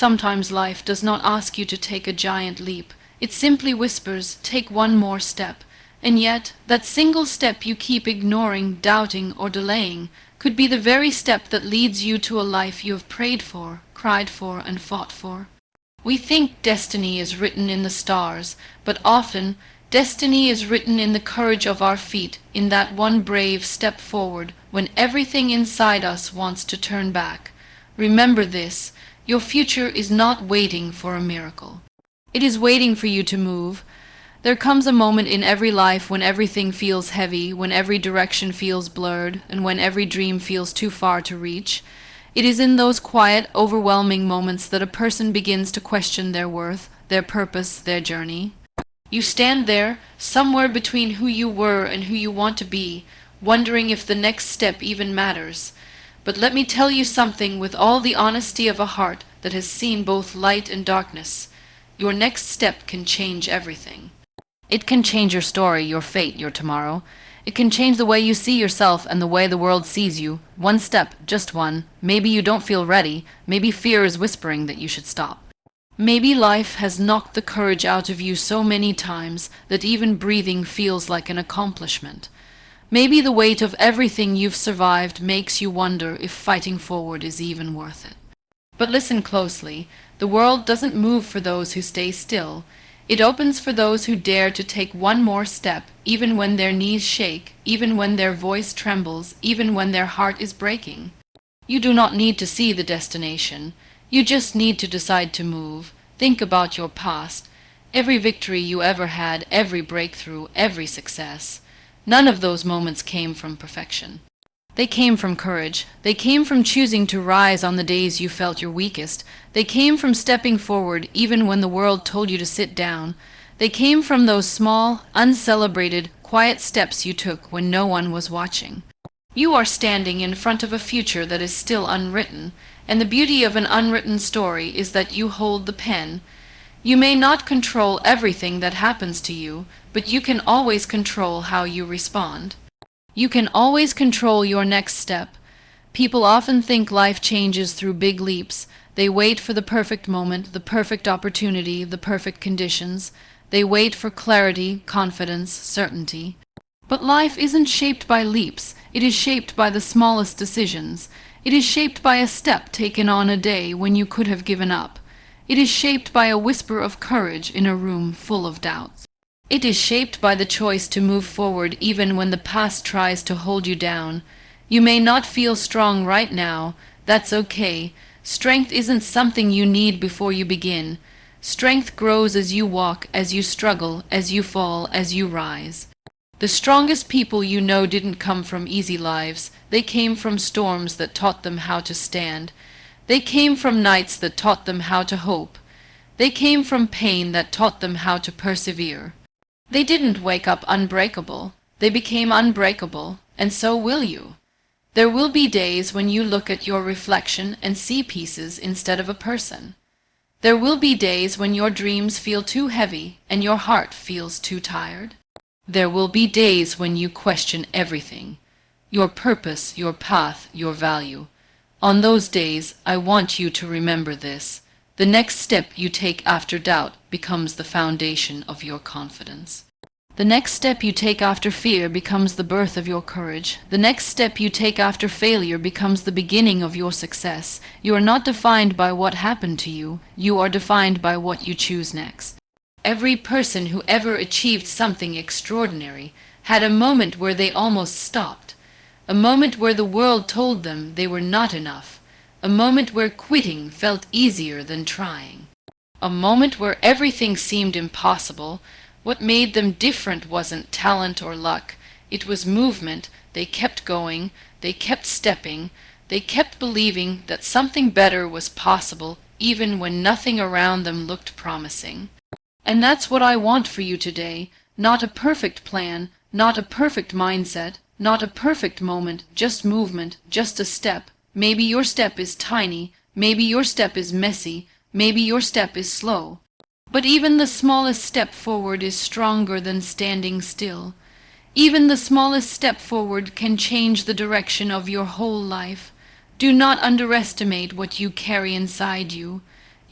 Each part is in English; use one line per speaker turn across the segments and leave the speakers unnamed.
Sometimes life does not ask you to take a giant leap. It simply whispers, take one more step. And yet, that single step you keep ignoring, doubting, or delaying could be the very step that leads you to a life you have prayed for, cried for, and fought for. We think destiny is written in the stars, but often destiny is written in the courage of our feet, in that one brave step forward when everything inside us wants to turn back. Remember this, your future is not waiting for a miracle. It is waiting for you to move. There comes a moment in every life when everything feels heavy, when every direction feels blurred, and when every dream feels too far to reach. It is in those quiet, overwhelming moments that a person begins to question their worth, their purpose, their journey. You stand there, somewhere between who you were and who you want to be, wondering if the next step even matters. But let me tell you something with all the honesty of a heart that has seen both light and darkness. Your next step can change everything. It can change your story, your fate, your tomorrow. It can change the way you see yourself and the way the world sees you. One step, just one. Maybe you don't feel ready. Maybe fear is whispering that you should stop. Maybe life has knocked the courage out of you so many times that even breathing feels like an accomplishment. Maybe the weight of everything you've survived makes you wonder if fighting forward is even worth it. But listen closely. The world doesn't move for those who stay still. It opens for those who dare to take one more step, even when their knees shake, even when their voice trembles, even when their heart is breaking. You do not need to see the destination. You just need to decide to move. Think about your past, every victory you ever had, every breakthrough, every success. None of those moments came from perfection. They came from courage. They came from choosing to rise on the days you felt your weakest. They came from stepping forward even when the world told you to sit down. They came from those small, uncelebrated, quiet steps you took when no one was watching. You are standing in front of a future that is still unwritten, and the beauty of an unwritten story is that you hold the pen. You may not control everything that happens to you, but you can always control how you respond. You can always control your next step. People often think life changes through big leaps. They wait for the perfect moment, the perfect opportunity, the perfect conditions. They wait for clarity, confidence, certainty. But life isn't shaped by leaps. It is shaped by the smallest decisions. It is shaped by a step taken on a day when you could have given up. It is shaped by a whisper of courage in a room full of doubts. It is shaped by the choice to move forward even when the past tries to hold you down. You may not feel strong right now. That's okay. Strength isn't something you need before you begin. Strength grows as you walk, as you struggle, as you fall, as you rise. The strongest people you know didn't come from easy lives. They came from storms that taught them how to stand. They came from nights that taught them how to hope. They came from pain that taught them how to persevere. They didn't wake up unbreakable. They became unbreakable, and so will you. There will be days when you look at your reflection and see pieces instead of a person. There will be days when your dreams feel too heavy and your heart feels too tired. There will be days when you question everything, your purpose, your path, your value. On those days, I want you to remember this. The next step you take after doubt becomes the foundation of your confidence. The next step you take after fear becomes the birth of your courage. The next step you take after failure becomes the beginning of your success. You are not defined by what happened to you. You are defined by what you choose next. Every person who ever achieved something extraordinary had a moment where they almost stopped. A moment where the world told them they were not enough. A moment where quitting felt easier than trying. A moment where everything seemed impossible. What made them different wasn't talent or luck. It was movement. They kept going. They kept stepping. They kept believing that something better was possible even when nothing around them looked promising. And that's what I want for you today. Not a perfect plan, not a perfect mindset, not a perfect moment, just movement, just a step. Maybe your step is tiny, maybe your step is messy, maybe your step is slow. But even the smallest step forward is stronger than standing still. Even the smallest step forward can change the direction of your whole life. Do not underestimate what you carry inside you.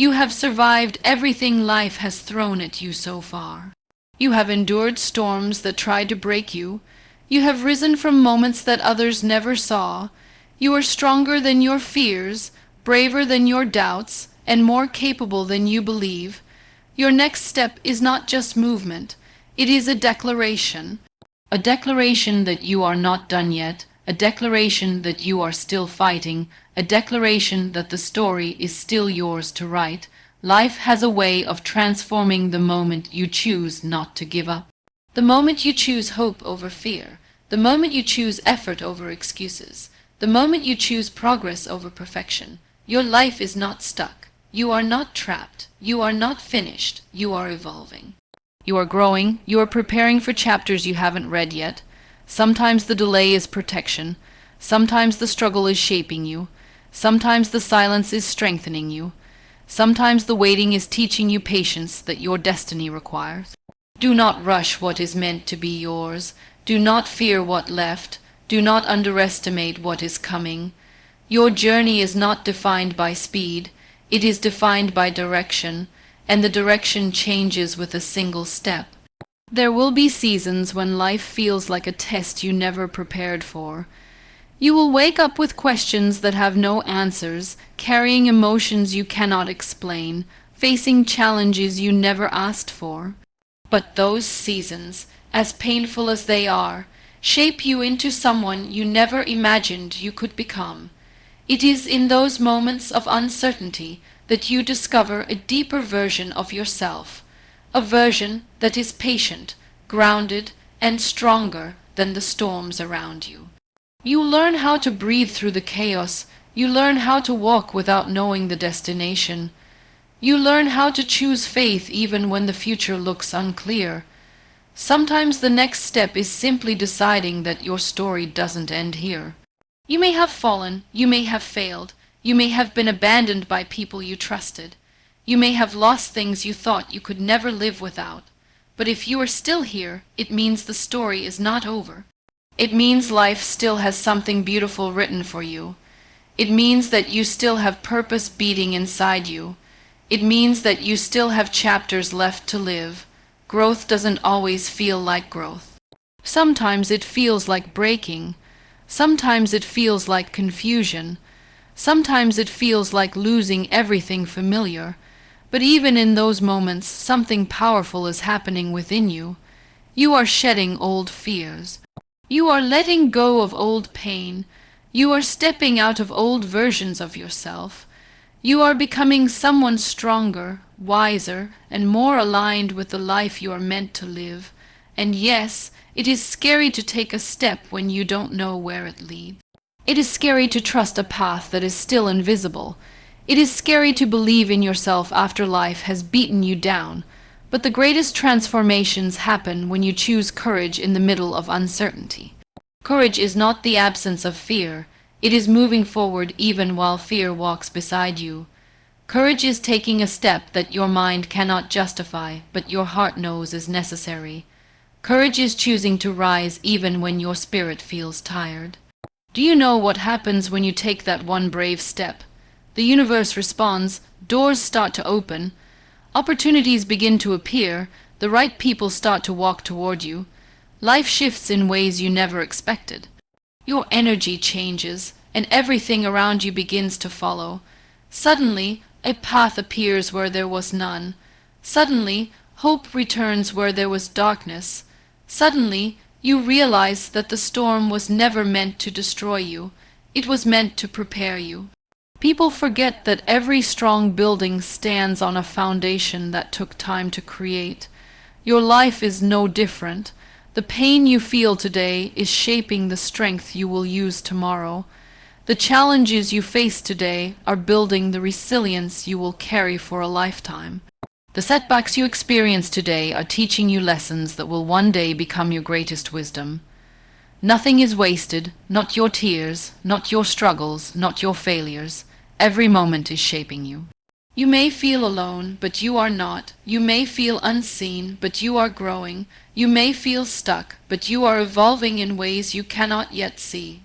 You have survived everything life has thrown at you so far. You have endured storms that tried to break you. You have risen from moments that others never saw. You are stronger than your fears, braver than your doubts, and more capable than you believe. Your next step is not just movement. It is a declaration that you are not done yet, a declaration that you are still fighting, a declaration that the story is still yours to write. Life has a way of transforming the moment you choose not to give up. The moment you choose hope over fear, the moment you choose effort over excuses, the moment you choose progress over perfection, your life is not stuck. You are not trapped. You are not finished. You are evolving. You are growing. You are preparing for chapters you haven't read yet. Sometimes the delay is protection. Sometimes the struggle is shaping you. Sometimes the silence is strengthening you. Sometimes the waiting is teaching you patience that your destiny requires. Do not rush what is meant to be yours. Do not fear what left. Do not underestimate what is coming. Your journey is not defined by speed. It is defined by direction, and the direction changes with a single step. There will be seasons when life feels like a test you never prepared for. You will wake up with questions that have no answers, carrying emotions you cannot explain, facing challenges you never asked for. But those seasons, as painful as they are, shape you into someone you never imagined you could become. It is in those moments of uncertainty that you discover a deeper version of yourself, a version that is patient, grounded, and stronger than the storms around you. You learn how to breathe through the chaos. You learn how to walk without knowing the destination. You learn how to choose faith even when the future looks unclear. Sometimes the next step is simply deciding that your story doesn't end here. You may have fallen, you may have failed, you may have been abandoned by people you trusted. You may have lost things you thought you could never live without. But if you are still here, it means the story is not over. It means life still has something beautiful written for you. It means that you still have purpose beating inside you. It means that you still have chapters left to live. Growth doesn't always feel like growth. Sometimes it feels like breaking. Sometimes it feels like confusion. Sometimes it feels like losing everything familiar. But even in those moments, something powerful is happening within you. You are shedding old fears. You are letting go of old pain. You are stepping out of old versions of yourself. You are becoming someone stronger, wiser, and more aligned with the life you are meant to live. And yes, it is scary to take a step when you don't know where it leads. It is scary to trust a path that is still invisible. It is scary to believe in yourself after life has beaten you down. But the greatest transformations happen when you choose courage in the middle of uncertainty. Courage is not the absence of fear. It is moving forward even while fear walks beside you. Courage is taking a step that your mind cannot justify, but your heart knows is necessary. Courage is choosing to rise even when your spirit feels tired. Do you know what happens when you take that one brave step? The universe responds, doors start to open, opportunities begin to appear, the right people start to walk toward you. Life shifts in ways you never expected. Your energy changes, and everything around you begins to follow. Suddenly, a path appears where there was none. Suddenly, hope returns where there was darkness. Suddenly, you realize that the storm was never meant to destroy you. It was meant to prepare you. People forget that every strong building stands on a foundation that took time to create. Your life is no different. The pain you feel today is shaping the strength you will use tomorrow. The challenges you face today are building the resilience you will carry for a lifetime. The setbacks you experience today are teaching you lessons that will one day become your greatest wisdom. Nothing is wasted, not your tears, not your struggles, not your failures. Every moment is shaping you. You may feel alone, but you are not. You may feel unseen, but you are growing. You may feel stuck, but you are evolving in ways you cannot yet see.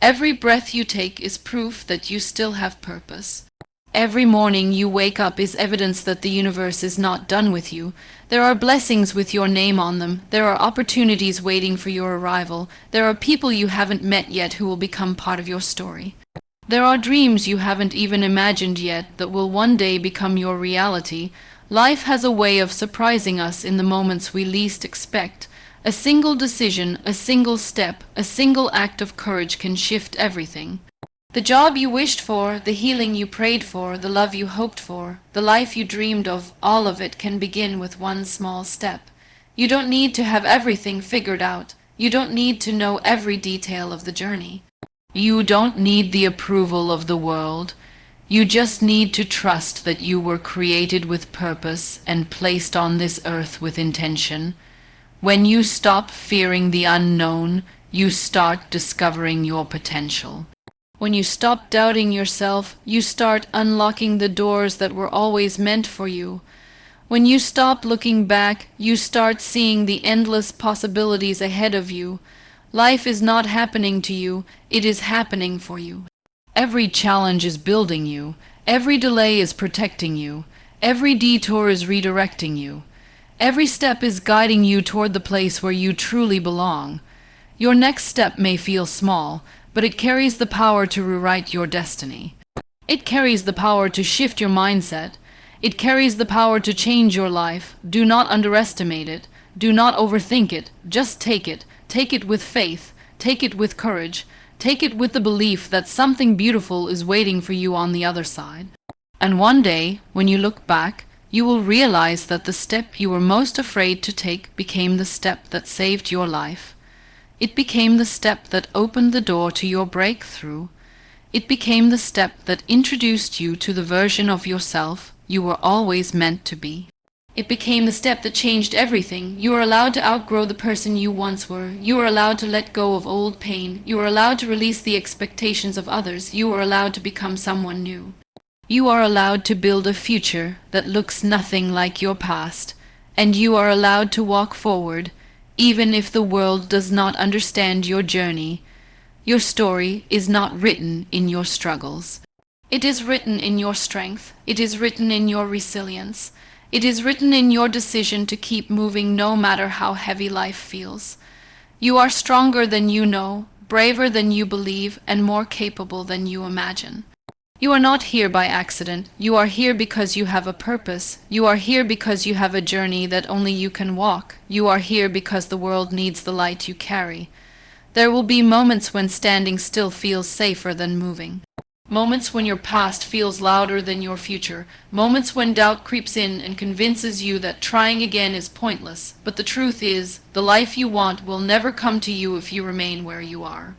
Every breath you take is proof that you still have purpose. Every morning you wake up is evidence that the universe is not done with you. There are blessings with your name on them. There are opportunities waiting for your arrival. There are people you haven't met yet who will become part of your story. There are dreams you haven't even imagined yet that will one day become your reality. Life has a way of surprising us in the moments we least expect. A single decision, a single step, a single act of courage can shift everything. The job you wished for, the healing you prayed for, the love you hoped for, the life you dreamed of, all of it can begin with one small step. You don't need to have everything figured out. You don't need to know every detail of the journey. You don't need the approval of the world. You just need to trust that you were created with purpose and placed on this earth with intention. When you stop fearing the unknown, you start discovering your potential. When you stop doubting yourself, you start unlocking the doors that were always meant for you. When you stop looking back, you start seeing the endless possibilities ahead of you. Life is not happening to you, it is happening for you. Every challenge is building you. Every delay is protecting you. Every detour is redirecting you. Every step is guiding you toward the place where you truly belong. Your next step may feel small, but it carries the power to rewrite your destiny. It carries the power to shift your mindset. It carries the power to change your life. Do not underestimate it. Do not overthink it. Just take it. Take it with faith. Take it with courage. Take it with the belief that something beautiful is waiting for you on the other side. And one day, when you look back, you will realize that the step you were most afraid to take became the step that saved your life. It became the step that opened the door to your breakthrough. It became the step that introduced you to the version of yourself you were always meant to be. It became the step that changed everything. You are allowed to outgrow the person you once were. You are allowed to let go of old pain. You are allowed to release the expectations of others. You are allowed to become someone new. You are allowed to build a future that looks nothing like your past. And you are allowed to walk forward, even if the world does not understand your journey. Your story is not written in your struggles. It is written in your strength. It is written in your resilience. It is written in your decision to keep moving no matter how heavy life feels. You are stronger than you know, braver than you believe, and more capable than you imagine. You are not here by accident. You are here because you have a purpose. You are here because you have a journey that only you can walk. You are here because the world needs the light you carry. There will be moments when standing still feels safer than moving. Moments when your past feels louder than your future. Moments when doubt creeps in and convinces you that trying again is pointless. But the truth is, the life you want will never come to you if you remain where you are.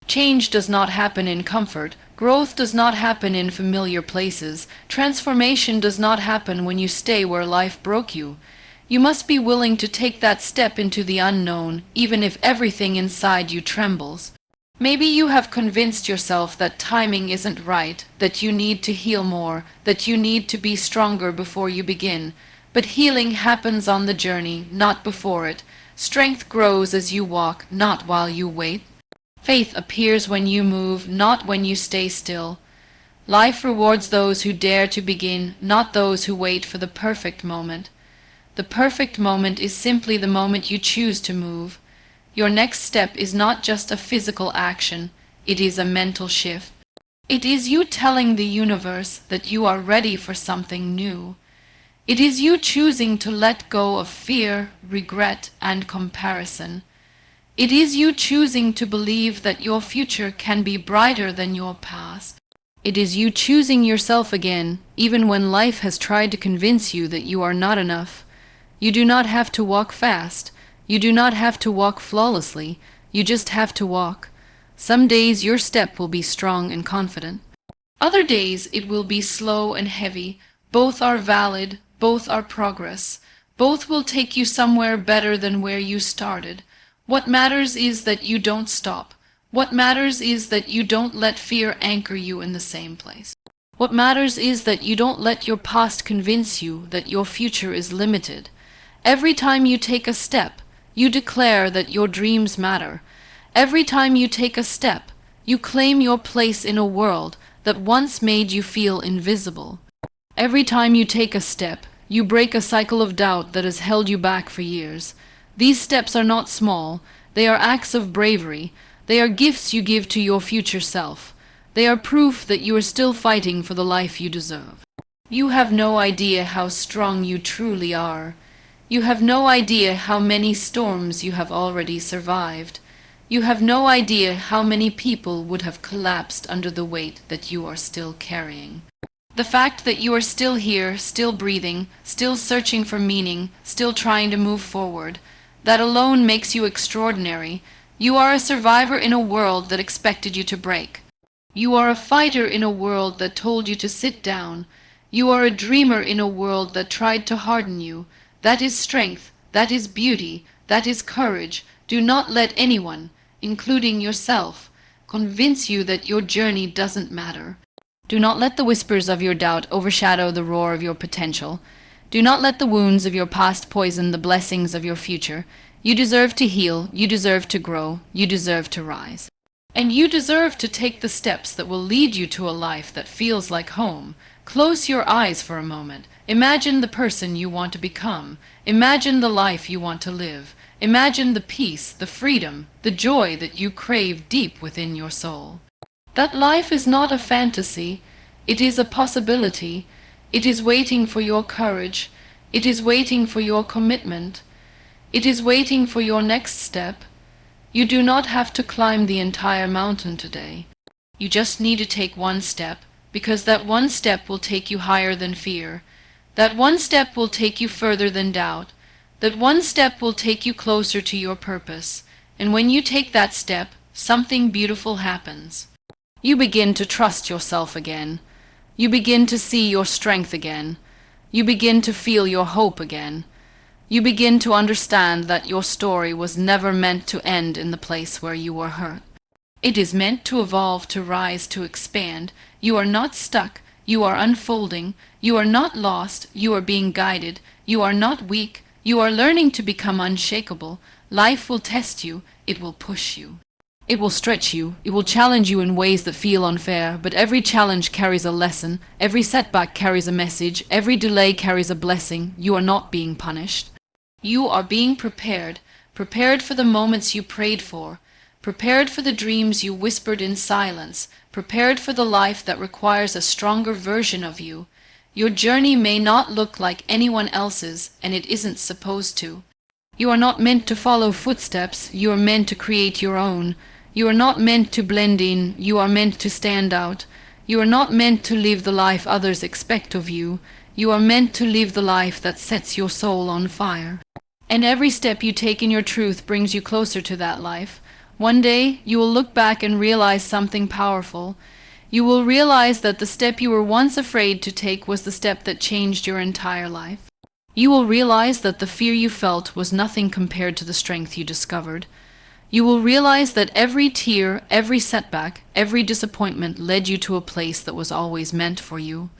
Change does not happen in comfort. Growth does not happen in familiar places. Transformation does not happen when you stay where life broke you. You must be willing to take that step into the unknown, even if everything inside you trembles. Maybe you have convinced yourself that timing isn't right, that you need to heal more, that you need to be stronger before you begin. But healing happens on the journey, not before it. Strength grows as you walk, not while you wait. Faith appears when you move, not when you stay still. Life rewards those who dare to begin, not those who wait for the perfect moment. The perfect moment is simply the moment you choose to move. Your next step is not just a physical action, it is a mental shift. It is you telling the universe that you are ready for something new. It is you choosing to let go of fear, regret, and comparison. It is you choosing to believe that your future can be brighter than your past. It is you choosing yourself again, even when life has tried to convince you that you are not enough. You do not have to walk fast. You do not have to walk flawlessly. You just have to walk. Some days your step will be strong and confident. Other days it will be slow and heavy. Both are valid. Both are progress. Both will take you somewhere better than where you started. What matters is that you don't stop. What matters is that you don't let fear anchor you in the same place. What matters is that you don't let your past convince you that your future is limited. Every time you take a step, you declare that your dreams matter. Every time you take a step, you claim your place in a world that once made you feel invisible. Every time you take a step, you break a cycle of doubt that has held you back for years. These steps are not small, they are acts of bravery. They are gifts you give to your future self. They are proof that you are still fighting for the life you deserve. You have no idea how strong you truly are. You have no idea how many storms you have already survived. You have no idea how many people would have collapsed under the weight that you are still carrying. The fact that you are still here, still breathing, still searching for meaning, still trying to move forward, that alone makes you extraordinary. You are a survivor in a world that expected you to break. You are a fighter in a world that told you to sit down. You are a dreamer in a world that tried to harden you. That is strength, that is beauty, that is courage. Do not let anyone, including yourself, convince you that your journey doesn't matter. Do not let the whispers of your doubt overshadow the roar of your potential. Do not let the wounds of your past poison the blessings of your future. You deserve to heal, you deserve to grow, you deserve to rise. And you deserve to take the steps that will lead you to a life that feels like home. Close your eyes for a moment. Imagine the person you want to become. Imagine the life you want to live. Imagine the peace, the freedom, the joy that you crave deep within your soul. That life is not a fantasy, it is a possibility. It is waiting for your courage. It is waiting for your commitment. It is waiting for your next step. You do not have to climb the entire mountain today. You just need to take one step, because that one step will take you higher than fear. That one step will take you further than doubt. That one step will take you closer to your purpose. And when you take that step, something beautiful happens. You begin to trust yourself again. You begin to see your strength again. You begin to feel your hope again. You begin to understand that your story was never meant to end in the place where you were hurt. It is meant to evolve, to rise, to expand. You are not stuck. You are unfolding. You are not lost. You are being guided. You are not weak. You are learning to become unshakable. Life will test you. It will push you. It will stretch you. It will challenge you in ways that feel unfair, but every challenge carries a lesson. Every setback carries a message. Every delay carries a blessing. You are not being punished. You are being prepared, prepared for the moments you prayed for, prepared for the dreams you whispered in silence, prepared for the life that requires a stronger version of you. Your journey may not look like anyone else's, and it isn't supposed to. You are not meant to follow footsteps, you are meant to create your own. You are not meant to blend in, you are meant to stand out. You are not meant to live the life others expect of you. You are meant to live the life that sets your soul on fire. And every step you take in your truth brings you closer to that life. One day, you will look back and realize something powerful. You will realize that the step you were once afraid to take was the step that changed your entire life. You will realize that the fear you felt was nothing compared to the strength you discovered. You will realize that every tear, every setback, every disappointment led you to a place that was always meant for you.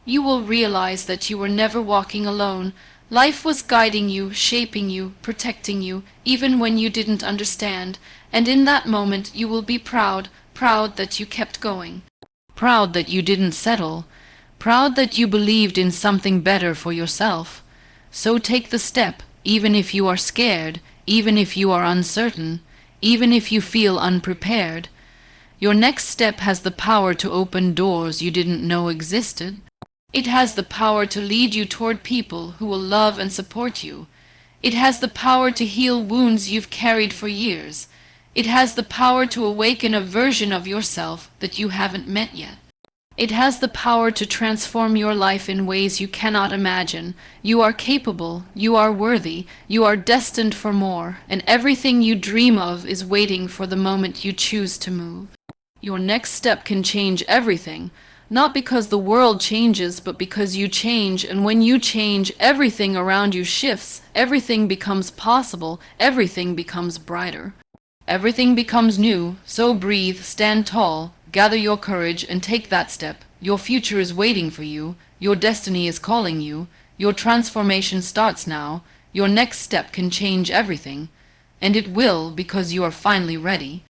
You will realize that you were never walking alone. Life was guiding you, shaping you, protecting you, even when you didn't understand. And in that moment you will be proud, proud that you kept going. Proud that you didn't settle. Proud that you believed in something better for yourself. So take the step, even if you are scared, even if you are uncertain, even if you feel unprepared. Your next step has the power to open doors you didn't know existed. It has the power to lead you toward people who will love and support you. It has the power to heal wounds you've carried for years. It has the power to awaken a version of yourself that you haven't met yet. It has the power to transform your life in ways you cannot imagine. You are capable, you are worthy, you are destined for more, and everything you dream of is waiting for the moment you choose to move. Your next step can change everything. Not because the world changes, but because you change, and when you change, everything around you shifts, everything becomes possible, everything becomes brighter. Everything becomes new, so breathe, stand tall, gather your courage, and take that step. Your future is waiting for you, your destiny is calling you, your transformation starts now, your next step can change everything, and it will because you are finally ready.